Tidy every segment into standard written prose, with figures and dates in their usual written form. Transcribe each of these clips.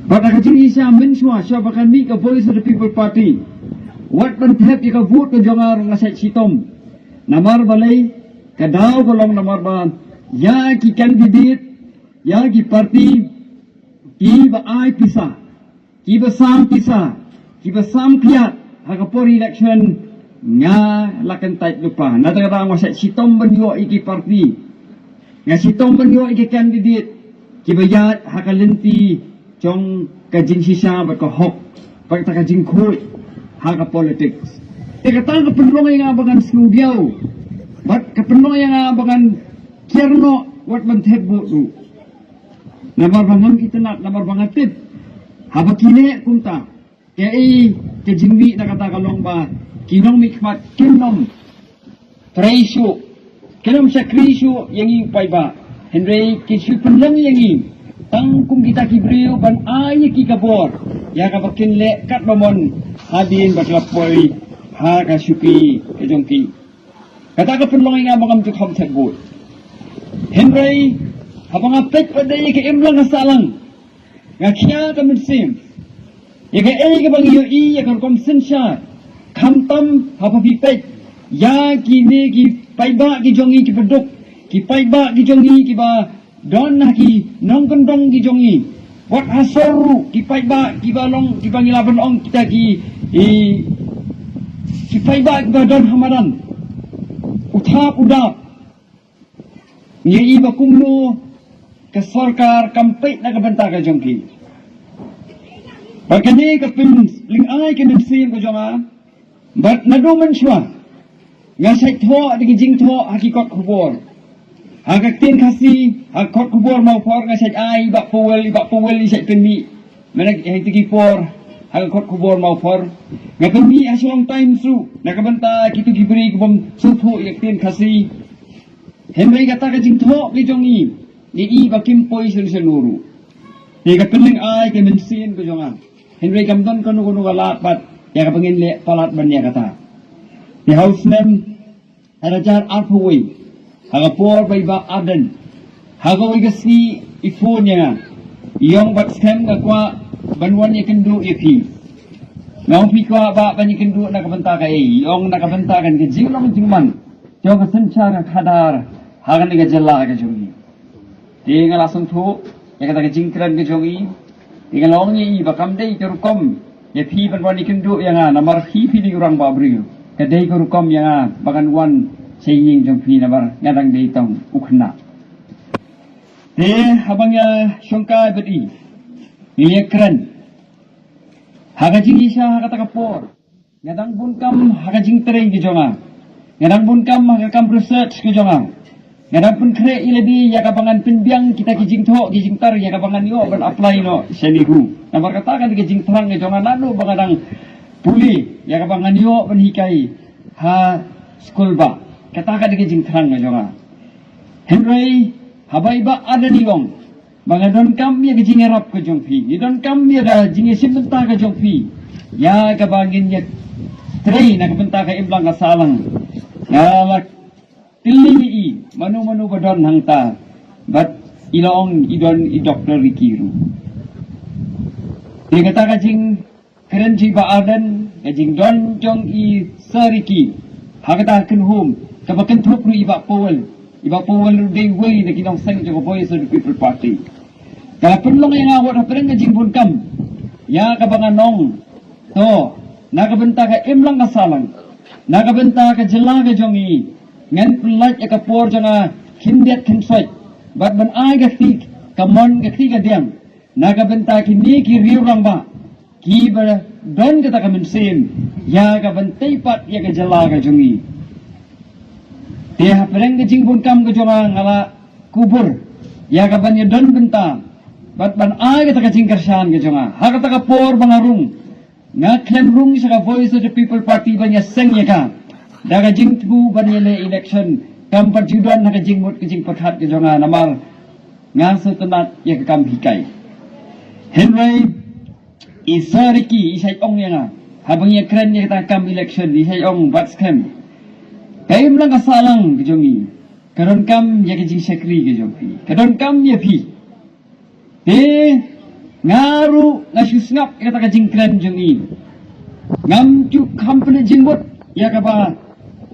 Baka kajing isa menswa siya baka mi ka Voice of the People Party. What man tep ka vote ka jongar nga sa sitom. Namar balay kadaw ko lang namar ba ya ki candidate ya ki party ki ba ay pisa. Ki ba sam pisa. Ki ba sam kiyat hagapor election nga lakan type lupa. Natagara nga sa sitom banyo iki party. Nga sitom banyo iki candidate ki ba yat hakalenti trong kajing sisa bat ko hok pagta kajing khoi haka politics katang kapenlong nga abangan studio bat kapenlong nga abangan kierno wat man tebo tu namar bangan kita nak namar bangatip haba kine kumta kaya kajing mi nakata kalong ba kinong mikmat kinom presyo kinom sa krisyo yang ipay ba Henry kisyu penlong yang ipay tangkum kita kibriyo ban ay kikabor ya kapakin le kat bomon hadin baklapoi ha kasuki kejongki kata ka penlong nga bangam tu khom thagbut Henry habang apek paday ke imlang asalang nga kya ka mensim ya ka ay ka bang yo ya kan konsensya khamtam hapa pipek ya kini ki paiba ki jongi ki peduk ki paiba ki jongi ki ba don haki nong kendong ki jongi wat hasoru ki paiba ki balong ki bangilaban ong kita ki paiba ki don hamadan uthap udap ngi iba kumno ke sarkar kampait na kabanta ka jongki bakani ka pin ling ai ke sim ko jonga bat naduman shwa nga sai tho digi jing tho hakikot khubor agak tin kasi akot kubor mau for nga say ay iba puwel sa pinmi manag tigi for akot kubor mau for nga pinmi asulong time su nakabanta kitu gibri kubom supo yak tin kasi Henry kata ka jing tho li jongi ni iba kimpoy senuru ni ka piling ay ke mensin ko jonga Henry gamdon kono galapat ya ka pangin le palat ban ya kata di house name Rajar Alfaway hagapor by ba adan hagaw igasi ifo niya yung baksem nga kwa banwan niya kendo ipi ngaw pikwa ba banyi kendo nakabanta ka yung nakabanta kan ka jinglang jingman yung kasensya nga kadar hagan ni ka jala ka jongi di nga lasong to ya kata ka jingkran ka jongi di nga laong niya iba kamday karukom ya pi banwan niya kendo ya nga namar hipi di urang babriyo kaday karukom ya nga baganwan saying jong pi nabar ngadang deitong ukhna de habangnya syongka bedi nilekran hagajing isa hakata kapor ngadang bunkam hagajing tereng ki jonga ngadang bunkam hagakam research ki jonga ngadang pun kre ilabi ya kabangan pinbiang kita kijing tho kijing tar ya kabangan yo ban apply no senihu nabar katakan kijing terang ki jonga nanu bangadang puli ya kabangan yo ban hikai ha school ba katakan di jing terang nga Henry habay ba ada diong mga don kam ya jing erap ka jong pi ni don kam ya da jing simenta ka jong pi ya kabangin ya train na kabenta ka iblang kasalang ngalak pili manu ba don hangta but ilong idon i doktor rikiru di kata ka jing kerenji ba adan ka jing don jong i sariki hagata kenhum kabakan thuk ru iba powel day way na kinong sang jo Voice of the People Party kala penlong yang awat hapereng nga jingbun kam ya kabangan nong to nakabenta ka imlang kasalang nakabenta ka jela ka jongi ngan pelat ya kapor janga kindiat kinsoi bat ban ay ga tik kamon ga tiga diang nakabenta kini ki riurang ba ki ba don kata kamen ya kabantai pat ya ka jela ka jongi dia pereng ke jingbun kam ke jonga ngala kubur ya kaban ya don benta bat ban ay kata ka jingkarsan ke jonga ha kata ka por bangarung nga klem rung sa ka Voice of the People Party banya seng ya ka daga jingtu ban le election kam perjudan na ka jingmut ke jingpathat ke jonga namar nga setenat ya ka kam hikai Henry isariki isay ong ya nga habang ya kren ya kata kam election isay ong bat scam kaim lang kasalang kejongi karon kam ya kejing sekri kejongi karon kam ya pi ngaru ngasusngap kata kajing klan jeng i ngam tu company jingbut ya kaba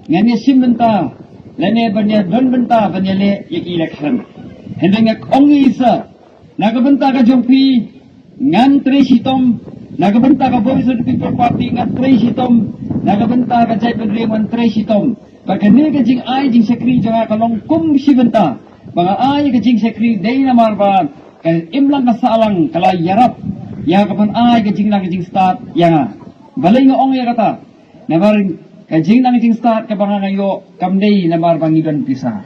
ngani sim benta lene banya don benta banya le yaki election hendeng ak ongi sa nagabenta ka jongpi ngan tresitom nagabenta ka voice of the people party ngan tresitom nagabenta ka jai pedri ngan tresitom pagkani ka jing ai jing sekri jaga kalong kum si benta mga ay ka jing sekri day na marba kay imlang ka salang kala yarap ya kapan ay ka jing lang ka jing start ya balay nga ong ya kata nabaring kajing nang jing start ka banga ngayo kamday na marbang idon pisa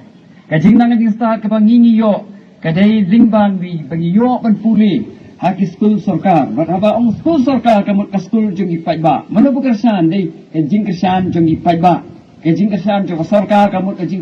kajing nang jing start ka bang ngingiyo kaday lingbang bi bangiyo kan puli haki school sarkar berapa ong school sarkar kamut ka school jung ipay ba mano bu kersan day kajing kersan jung ipay ba kajing kersan jung sarkar kamut kajing